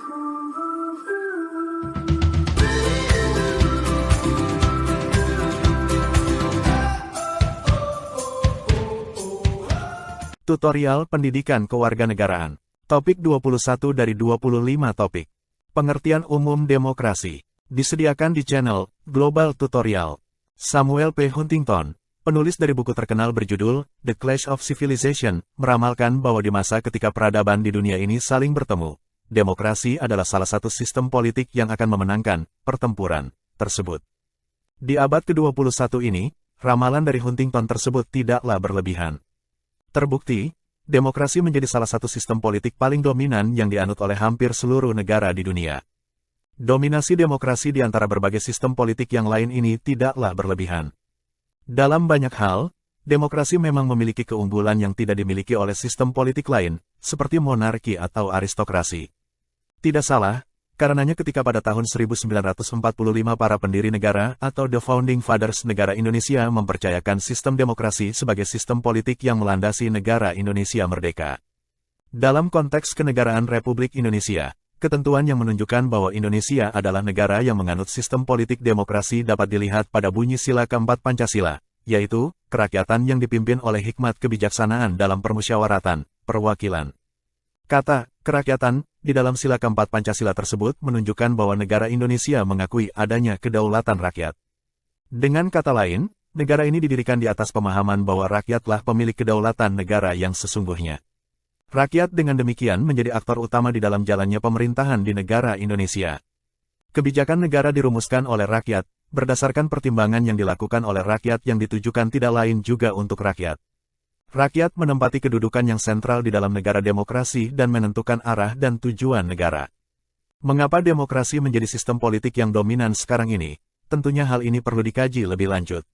Tutorial Pendidikan Kewarganegaraan. Topik 21 dari 25 topik. Pengertian umum demokrasi. Disediakan di channel Global Tutorial. Samuel P. Huntington, penulis dari buku terkenal berjudul The Clash of Civilization, meramalkan bahwa di masa ketika peradaban di dunia ini saling bertemu, demokrasi adalah salah satu sistem politik yang akan memenangkan pertempuran tersebut. Di abad ke-21 ini, ramalan dari Huntington tersebut tidaklah berlebihan. Terbukti, demokrasi menjadi salah satu sistem politik paling dominan yang dianut oleh hampir seluruh negara di dunia. Dominasi demokrasi di antara berbagai sistem politik yang lain ini tidaklah berlebihan. Dalam banyak hal, demokrasi memang memiliki keunggulan yang tidak dimiliki oleh sistem politik lain, seperti monarki atau aristokrasi. Tidak salah, karenanya ketika pada tahun 1945 para pendiri negara atau The Founding Fathers negara Indonesia mempercayakan sistem demokrasi sebagai sistem politik yang melandasi negara Indonesia merdeka. Dalam konteks kenegaraan Republik Indonesia, ketentuan yang menunjukkan bahwa Indonesia adalah negara yang menganut sistem politik demokrasi dapat dilihat pada bunyi sila keempat Pancasila, yaitu, kerakyatan yang dipimpin oleh hikmat kebijaksanaan dalam permusyawaratan, perwakilan. Kata, kerakyatan, di dalam sila keempat Pancasila tersebut menunjukkan bahwa negara Indonesia mengakui adanya kedaulatan rakyat. Dengan kata lain, negara ini didirikan di atas pemahaman bahwa rakyatlah pemilik kedaulatan negara yang sesungguhnya. Rakyat dengan demikian menjadi aktor utama di dalam jalannya pemerintahan di negara Indonesia. Kebijakan negara dirumuskan oleh rakyat, berdasarkan pertimbangan yang dilakukan oleh rakyat yang ditujukan tidak lain juga untuk rakyat. Rakyat menempati kedudukan yang sentral di dalam negara demokrasi dan menentukan arah dan tujuan negara. Mengapa demokrasi menjadi sistem politik yang dominan sekarang ini? Tentunya hal ini perlu dikaji lebih lanjut.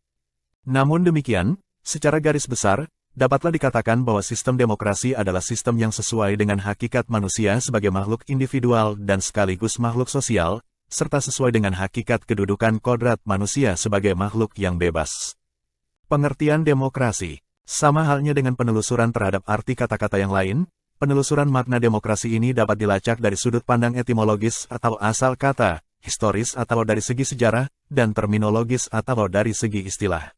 Namun demikian, secara garis besar, dapatlah dikatakan bahwa sistem demokrasi adalah sistem yang sesuai dengan hakikat manusia sebagai makhluk individual dan sekaligus makhluk sosial, serta sesuai dengan hakikat kedudukan kodrat manusia sebagai makhluk yang bebas. Pengertian demokrasi. Sama halnya dengan penelusuran terhadap arti kata-kata yang lain, penelusuran makna demokrasi ini dapat dilacak dari sudut pandang etimologis atau asal kata, historis atau dari segi sejarah, dan terminologis atau dari segi istilah.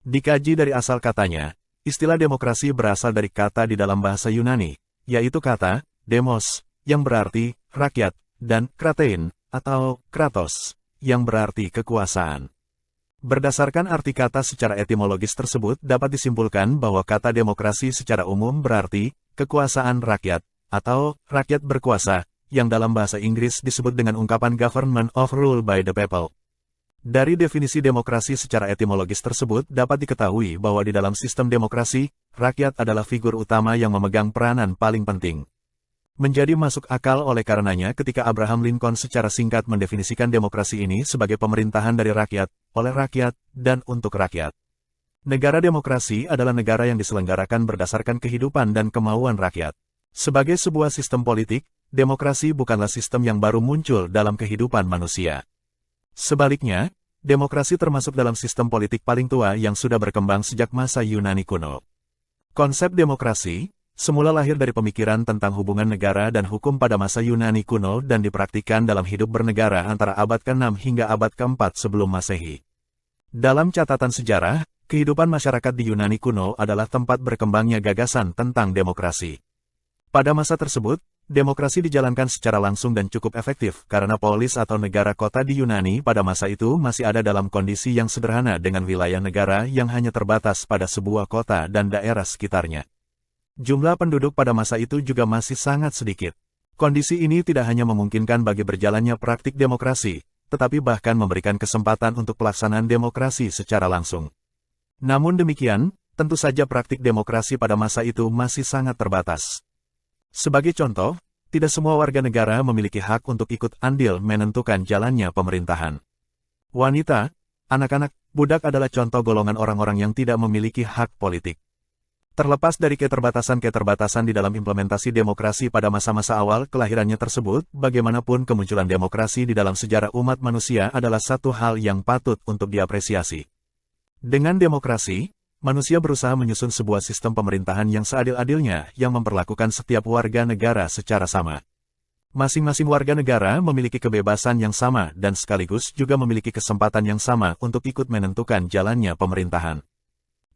Dikaji dari asal katanya, istilah demokrasi berasal dari kata di dalam bahasa Yunani, yaitu kata demos, yang berarti rakyat, dan kratein, atau kratos, yang berarti kekuasaan. Berdasarkan arti kata secara etimologis tersebut dapat disimpulkan bahwa kata demokrasi secara umum berarti kekuasaan rakyat, atau rakyat berkuasa, yang dalam bahasa Inggris disebut dengan ungkapan government of rule by the people. Dari definisi demokrasi secara etimologis tersebut dapat diketahui bahwa di dalam sistem demokrasi, rakyat adalah figur utama yang memegang peranan paling penting. Menjadi masuk akal oleh karenanya ketika Abraham Lincoln secara singkat mendefinisikan demokrasi ini sebagai pemerintahan dari rakyat, oleh rakyat, dan untuk rakyat. Negara demokrasi adalah negara yang diselenggarakan berdasarkan kehidupan dan kemauan rakyat. Sebagai sebuah sistem politik, demokrasi bukanlah sistem yang baru muncul dalam kehidupan manusia. Sebaliknya, demokrasi termasuk dalam sistem politik paling tua yang sudah berkembang sejak masa Yunani kuno. Konsep demokrasi semula lahir dari pemikiran tentang hubungan negara dan hukum pada masa Yunani kuno dan dipraktikkan dalam hidup bernegara antara abad ke-6 hingga abad ke-4 sebelum Masehi. Dalam catatan sejarah, kehidupan masyarakat di Yunani kuno adalah tempat berkembangnya gagasan tentang demokrasi. Pada masa tersebut, demokrasi dijalankan secara langsung dan cukup efektif karena polis atau negara kota di Yunani pada masa itu masih ada dalam kondisi yang sederhana dengan wilayah negara yang hanya terbatas pada sebuah kota dan daerah sekitarnya. Jumlah penduduk pada masa itu juga masih sangat sedikit. Kondisi ini tidak hanya memungkinkan bagi berjalannya praktik demokrasi, tetapi bahkan memberikan kesempatan untuk pelaksanaan demokrasi secara langsung. Namun demikian, tentu saja praktik demokrasi pada masa itu masih sangat terbatas. Sebagai contoh, tidak semua warga negara memiliki hak untuk ikut andil menentukan jalannya pemerintahan. Wanita, anak-anak, budak adalah contoh golongan orang-orang yang tidak memiliki hak politik. Terlepas dari keterbatasan-keterbatasan di dalam implementasi demokrasi pada masa-masa awal kelahirannya tersebut, bagaimanapun kemunculan demokrasi di dalam sejarah umat manusia adalah satu hal yang patut untuk diapresiasi. Dengan demokrasi, manusia berusaha menyusun sebuah sistem pemerintahan yang seadil-adilnya yang memperlakukan setiap warga negara secara sama. Masing-masing warga negara memiliki kebebasan yang sama dan sekaligus juga memiliki kesempatan yang sama untuk ikut menentukan jalannya pemerintahan.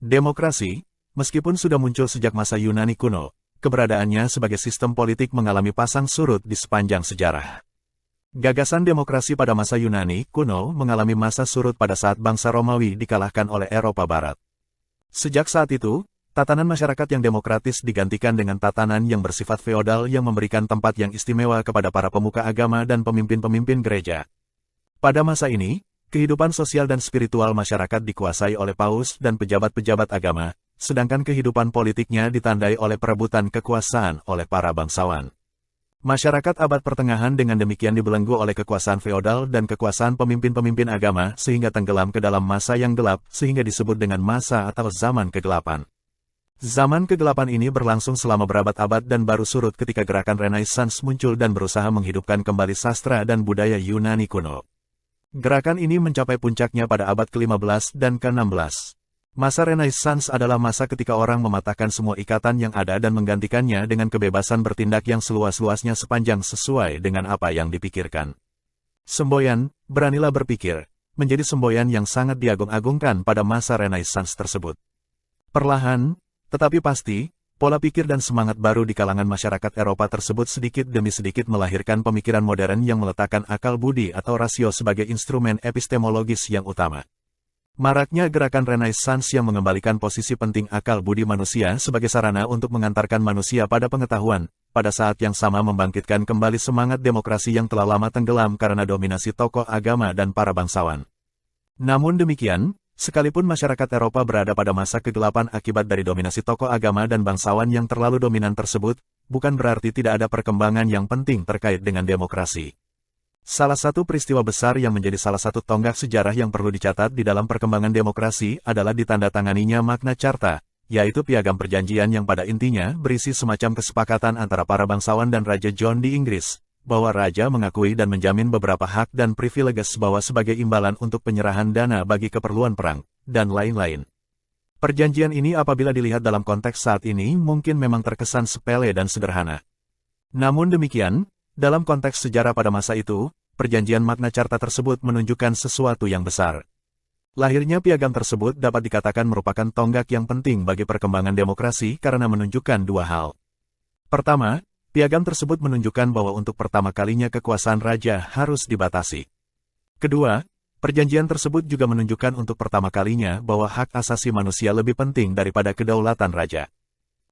Demokrasi, meskipun sudah muncul sejak masa Yunani kuno, keberadaannya sebagai sistem politik mengalami pasang surut di sepanjang sejarah. Gagasan demokrasi pada masa Yunani kuno mengalami masa surut pada saat bangsa Romawi dikalahkan oleh Eropa Barat. Sejak saat itu, tatanan masyarakat yang demokratis digantikan dengan tatanan yang bersifat feodal yang memberikan tempat yang istimewa kepada para pemuka agama dan pemimpin-pemimpin gereja. Pada masa ini, kehidupan sosial dan spiritual masyarakat dikuasai oleh paus dan pejabat-pejabat agama, sedangkan kehidupan politiknya ditandai oleh perebutan kekuasaan oleh para bangsawan. Masyarakat abad pertengahan dengan demikian dibelenggu oleh kekuasaan feodal dan kekuasaan pemimpin-pemimpin agama sehingga tenggelam ke dalam masa yang gelap sehingga disebut dengan masa atau zaman kegelapan. Zaman kegelapan ini berlangsung selama berabad-abad dan baru surut ketika gerakan Renaissance muncul dan berusaha menghidupkan kembali sastra dan budaya Yunani kuno. Gerakan ini mencapai puncaknya pada abad ke-15 dan ke-16. Masa Renaissance adalah masa ketika orang mematahkan semua ikatan yang ada dan menggantikannya dengan kebebasan bertindak yang seluas-luasnya sepanjang sesuai dengan apa yang dipikirkan. Semboyan, beranilah berpikir, menjadi semboyan yang sangat diagung-agungkan pada masa Renaissance tersebut. Perlahan, tetapi pasti, pola pikir dan semangat baru di kalangan masyarakat Eropa tersebut sedikit demi sedikit melahirkan pemikiran modern yang meletakkan akal budi atau rasio sebagai instrumen epistemologis yang utama. Maraknya gerakan Renaissance yang mengembalikan posisi penting akal budi manusia sebagai sarana untuk mengantarkan manusia pada pengetahuan, pada saat yang sama membangkitkan kembali semangat demokrasi yang telah lama tenggelam karena dominasi tokoh agama dan para bangsawan. Namun demikian, sekalipun masyarakat Eropa berada pada masa kegelapan akibat dari dominasi tokoh agama dan bangsawan yang terlalu dominan tersebut, bukan berarti tidak ada perkembangan yang penting terkait dengan demokrasi. Salah satu peristiwa besar yang menjadi salah satu tonggak sejarah yang perlu dicatat di dalam perkembangan demokrasi adalah ditandatanganinya Magna Carta, yaitu piagam perjanjian yang pada intinya berisi semacam kesepakatan antara para bangsawan dan Raja John di Inggris, bahwa Raja mengakui dan menjamin beberapa hak dan privileges bahwa sebagai imbalan untuk penyerahan dana bagi keperluan perang, dan lain-lain. Perjanjian ini apabila dilihat dalam konteks saat ini mungkin memang terkesan sepele dan sederhana. Namun demikian, dalam konteks sejarah pada masa itu, perjanjian Magna Carta tersebut menunjukkan sesuatu yang besar. Lahirnya piagam tersebut dapat dikatakan merupakan tonggak yang penting bagi perkembangan demokrasi karena menunjukkan dua hal. Pertama, piagam tersebut menunjukkan bahwa untuk pertama kalinya kekuasaan raja harus dibatasi. Kedua, perjanjian tersebut juga menunjukkan untuk pertama kalinya bahwa hak asasi manusia lebih penting daripada kedaulatan raja.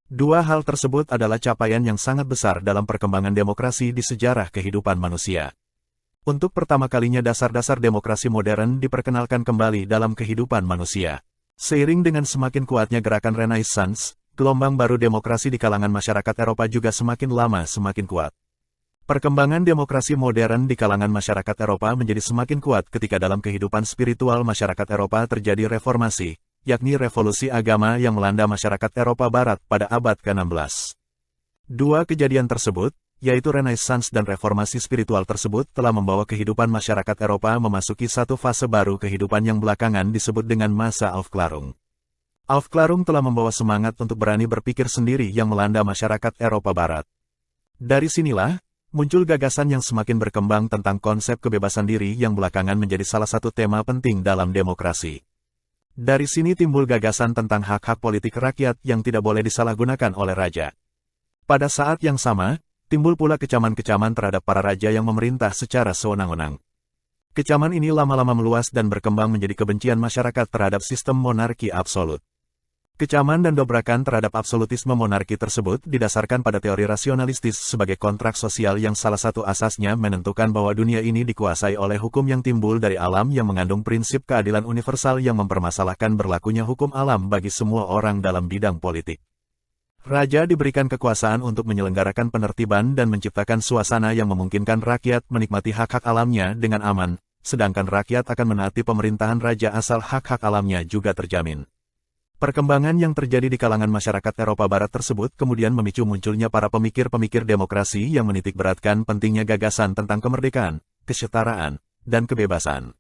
Dua hal tersebut adalah capaian yang sangat besar dalam perkembangan demokrasi di sejarah kehidupan manusia. Untuk pertama kalinya dasar-dasar demokrasi modern diperkenalkan kembali dalam kehidupan manusia. Seiring dengan semakin kuatnya gerakan Renaissance, gelombang baru demokrasi di kalangan masyarakat Eropa juga semakin lama semakin kuat. Perkembangan demokrasi modern di kalangan masyarakat Eropa menjadi semakin kuat ketika dalam kehidupan spiritual masyarakat Eropa terjadi reformasi, yakni revolusi agama yang melanda masyarakat Eropa Barat pada abad ke-16. Dua kejadian tersebut, yaitu Renaissance dan reformasi spiritual tersebut telah membawa kehidupan masyarakat Eropa memasuki satu fase baru kehidupan yang belakangan disebut dengan masa Aufklärung. Aufklärung telah membawa semangat untuk berani berpikir sendiri yang melanda masyarakat Eropa Barat. Dari sinilah, muncul gagasan yang semakin berkembang tentang konsep kebebasan diri yang belakangan menjadi salah satu tema penting dalam demokrasi. Dari sini timbul gagasan tentang hak-hak politik rakyat yang tidak boleh disalahgunakan oleh raja. Pada saat yang sama, timbul pula kecaman-kecaman terhadap para raja yang memerintah secara sewenang-wenang. Kecaman ini lama-lama meluas dan berkembang menjadi kebencian masyarakat terhadap sistem monarki absolut. Kecaman dan dobrakan terhadap absolutisme monarki tersebut didasarkan pada teori rasionalistis sebagai kontrak sosial yang salah satu asasnya menentukan bahwa dunia ini dikuasai oleh hukum yang timbul dari alam yang mengandung prinsip keadilan universal yang mempermasalahkan berlakunya hukum alam bagi semua orang dalam bidang politik. Raja diberikan kekuasaan untuk menyelenggarakan penertiban dan menciptakan suasana yang memungkinkan rakyat menikmati hak-hak alamnya dengan aman, sedangkan rakyat akan menaati pemerintahan raja asal hak-hak alamnya juga terjamin. Perkembangan yang terjadi di kalangan masyarakat Eropa Barat tersebut kemudian memicu munculnya para pemikir-pemikir demokrasi yang menitikberatkan pentingnya gagasan tentang kemerdekaan, kesetaraan, dan kebebasan.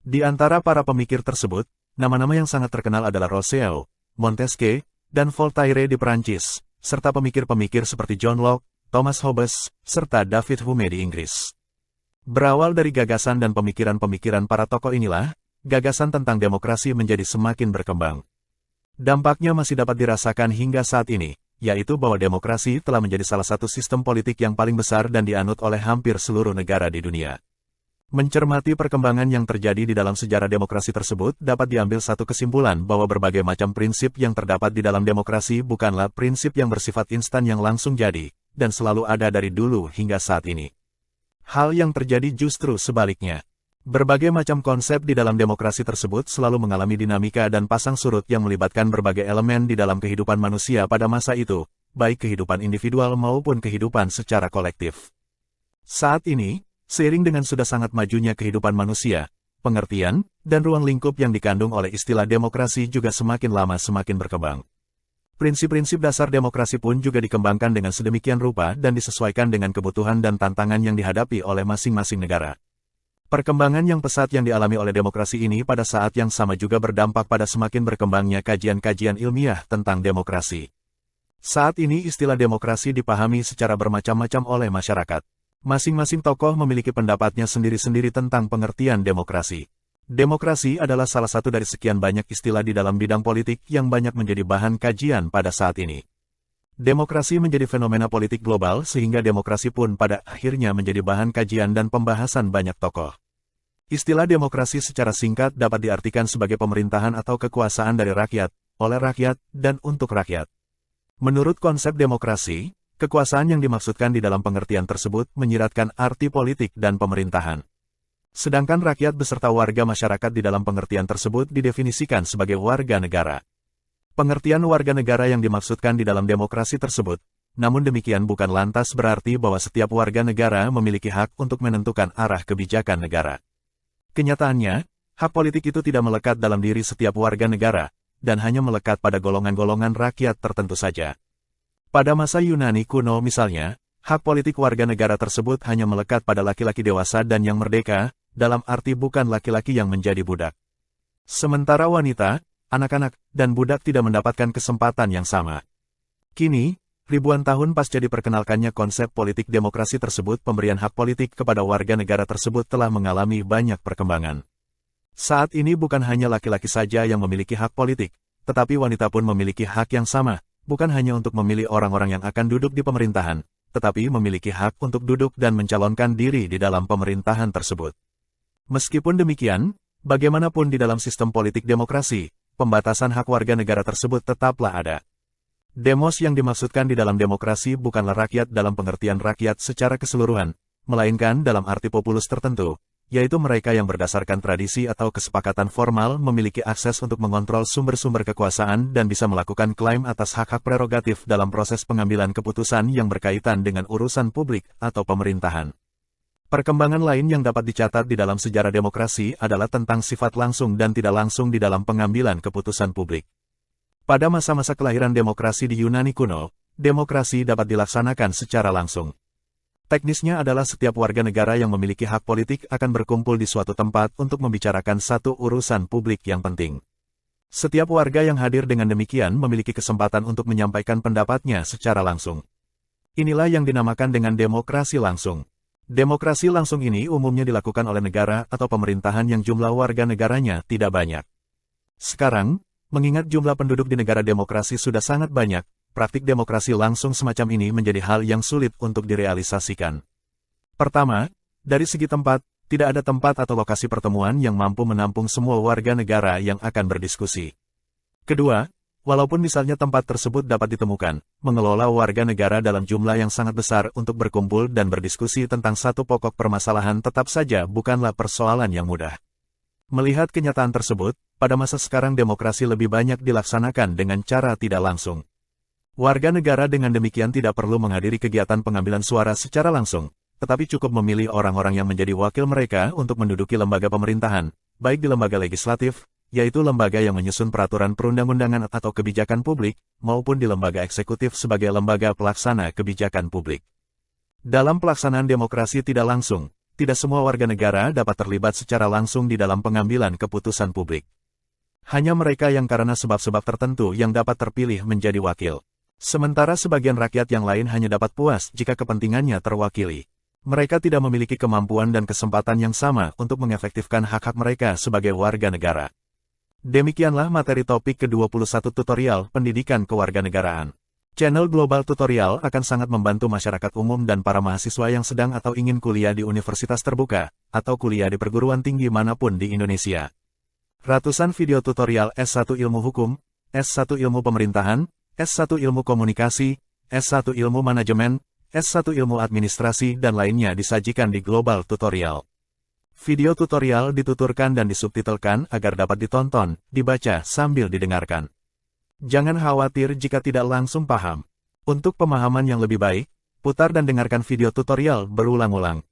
Di antara para pemikir tersebut, nama-nama yang sangat terkenal adalah Rousseau, Montesquieu, dan Voltaire di Perancis, serta pemikir-pemikir seperti John Locke, Thomas Hobbes, serta David Hume di Inggris. Berawal dari gagasan dan pemikiran-pemikiran para tokoh inilah, gagasan tentang demokrasi menjadi semakin berkembang. Dampaknya masih dapat dirasakan hingga saat ini, yaitu bahwa demokrasi telah menjadi salah satu sistem politik yang paling besar dan dianut oleh hampir seluruh negara di dunia. Mencermati perkembangan yang terjadi di dalam sejarah demokrasi tersebut dapat diambil satu kesimpulan bahwa berbagai macam prinsip yang terdapat di dalam demokrasi bukanlah prinsip yang bersifat instan yang langsung jadi, dan selalu ada dari dulu hingga saat ini. Hal yang terjadi justru sebaliknya. Berbagai macam konsep di dalam demokrasi tersebut selalu mengalami dinamika dan pasang surut yang melibatkan berbagai elemen di dalam kehidupan manusia pada masa itu, baik kehidupan individual maupun kehidupan secara kolektif. Saat ini, seiring dengan sudah sangat majunya kehidupan manusia, pengertian dan ruang lingkup yang dikandung oleh istilah demokrasi juga semakin lama semakin berkembang. Prinsip-prinsip dasar demokrasi pun juga dikembangkan dengan sedemikian rupa dan disesuaikan dengan kebutuhan dan tantangan yang dihadapi oleh masing-masing negara. Perkembangan yang pesat yang dialami oleh demokrasi ini pada saat yang sama juga berdampak pada semakin berkembangnya kajian-kajian ilmiah tentang demokrasi. Saat ini istilah demokrasi dipahami secara bermacam-macam oleh masyarakat. Masing-masing tokoh memiliki pendapatnya sendiri-sendiri tentang pengertian demokrasi. Demokrasi adalah salah satu dari sekian banyak istilah di dalam bidang politik yang banyak menjadi bahan kajian pada saat ini. Demokrasi menjadi fenomena politik global sehingga demokrasi pun pada akhirnya menjadi bahan kajian dan pembahasan banyak tokoh. Istilah demokrasi secara singkat dapat diartikan sebagai pemerintahan atau kekuasaan dari rakyat, oleh rakyat, dan untuk rakyat. Menurut konsep demokrasi, kekuasaan yang dimaksudkan di dalam pengertian tersebut menyiratkan arti politik dan pemerintahan. Sedangkan rakyat beserta warga masyarakat di dalam pengertian tersebut didefinisikan sebagai warga negara. Pengertian warga negara yang dimaksudkan di dalam demokrasi tersebut, namun demikian bukan lantas berarti bahwa setiap warga negara memiliki hak untuk menentukan arah kebijakan negara. Kenyataannya, hak politik itu tidak melekat dalam diri setiap warga negara, dan hanya melekat pada golongan-golongan rakyat tertentu saja. Pada masa Yunani kuno misalnya, hak politik warga negara tersebut hanya melekat pada laki-laki dewasa dan yang merdeka, dalam arti bukan laki-laki yang menjadi budak. Sementara wanita, anak-anak, dan budak tidak mendapatkan kesempatan yang sama. Kini, ribuan tahun pasca diperkenalkannya konsep politik demokrasi tersebut, pemberian hak politik kepada warga negara tersebut telah mengalami banyak perkembangan. Saat ini bukan hanya laki-laki saja yang memiliki hak politik, tetapi wanita pun memiliki hak yang sama, bukan hanya untuk memilih orang-orang yang akan duduk di pemerintahan, tetapi memiliki hak untuk duduk dan mencalonkan diri di dalam pemerintahan tersebut. Meskipun demikian, bagaimanapun di dalam sistem politik demokrasi, pembatasan hak warga negara tersebut tetaplah ada. Demos yang dimaksudkan di dalam demokrasi bukanlah rakyat dalam pengertian rakyat secara keseluruhan, melainkan dalam arti populus tertentu, yaitu mereka yang berdasarkan tradisi atau kesepakatan formal memiliki akses untuk mengontrol sumber-sumber kekuasaan dan bisa melakukan klaim atas hak-hak prerogatif dalam proses pengambilan keputusan yang berkaitan dengan urusan publik atau pemerintahan. Perkembangan lain yang dapat dicatat di dalam sejarah demokrasi adalah tentang sifat langsung dan tidak langsung di dalam pengambilan keputusan publik. Pada masa-masa kelahiran demokrasi di Yunani kuno, demokrasi dapat dilaksanakan secara langsung. Teknisnya adalah setiap warga negara yang memiliki hak politik akan berkumpul di suatu tempat untuk membicarakan satu urusan publik yang penting. Setiap warga yang hadir dengan demikian memiliki kesempatan untuk menyampaikan pendapatnya secara langsung. Inilah yang dinamakan dengan demokrasi langsung. Demokrasi langsung ini umumnya dilakukan oleh negara atau pemerintahan yang jumlah warga negaranya tidak banyak. Sekarang, mengingat jumlah penduduk di negara demokrasi sudah sangat banyak, praktik demokrasi langsung semacam ini menjadi hal yang sulit untuk direalisasikan. Pertama, dari segi tempat, tidak ada tempat atau lokasi pertemuan yang mampu menampung semua warga negara yang akan berdiskusi. Kedua, walaupun misalnya tempat tersebut dapat ditemukan, mengelola warga negara dalam jumlah yang sangat besar untuk berkumpul dan berdiskusi tentang satu pokok permasalahan tetap saja bukanlah persoalan yang mudah. Melihat kenyataan tersebut, pada masa sekarang demokrasi lebih banyak dilaksanakan dengan cara tidak langsung. Warga negara dengan demikian tidak perlu menghadiri kegiatan pengambilan suara secara langsung, tetapi cukup memilih orang-orang yang menjadi wakil mereka untuk menduduki lembaga pemerintahan, baik di lembaga legislatif, yaitu lembaga yang menyusun peraturan perundang-undangan atau kebijakan publik, maupun di lembaga eksekutif sebagai lembaga pelaksana kebijakan publik. Dalam pelaksanaan demokrasi tidak langsung, tidak semua warga negara dapat terlibat secara langsung di dalam pengambilan keputusan publik. Hanya mereka yang karena sebab-sebab tertentu yang dapat terpilih menjadi wakil. Sementara sebagian rakyat yang lain hanya dapat puas jika kepentingannya terwakili. Mereka tidak memiliki kemampuan dan kesempatan yang sama untuk mengefektifkan hak-hak mereka sebagai warga negara. Demikianlah materi topik ke-21 tutorial pendidikan kewarganegaraan. Channel Global Tutorial akan sangat membantu masyarakat umum dan para mahasiswa yang sedang atau ingin kuliah di universitas terbuka, atau kuliah di perguruan tinggi manapun di Indonesia. Ratusan video tutorial S1 Ilmu Hukum, S1 Ilmu Pemerintahan, S1 Ilmu Komunikasi, S1 Ilmu Manajemen, S1 Ilmu Administrasi dan lainnya disajikan di Global Tutorial. Video tutorial dituturkan dan disubtitelkan agar dapat ditonton, dibaca sambil didengarkan. Jangan khawatir jika tidak langsung paham. Untuk pemahaman yang lebih baik, putar dan dengarkan video tutorial berulang-ulang.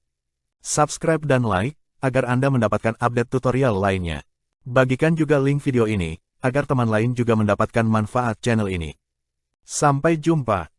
Subscribe dan like, agar Anda mendapatkan update tutorial lainnya. Bagikan juga link video ini, agar teman lain juga mendapatkan manfaat channel ini. Sampai jumpa.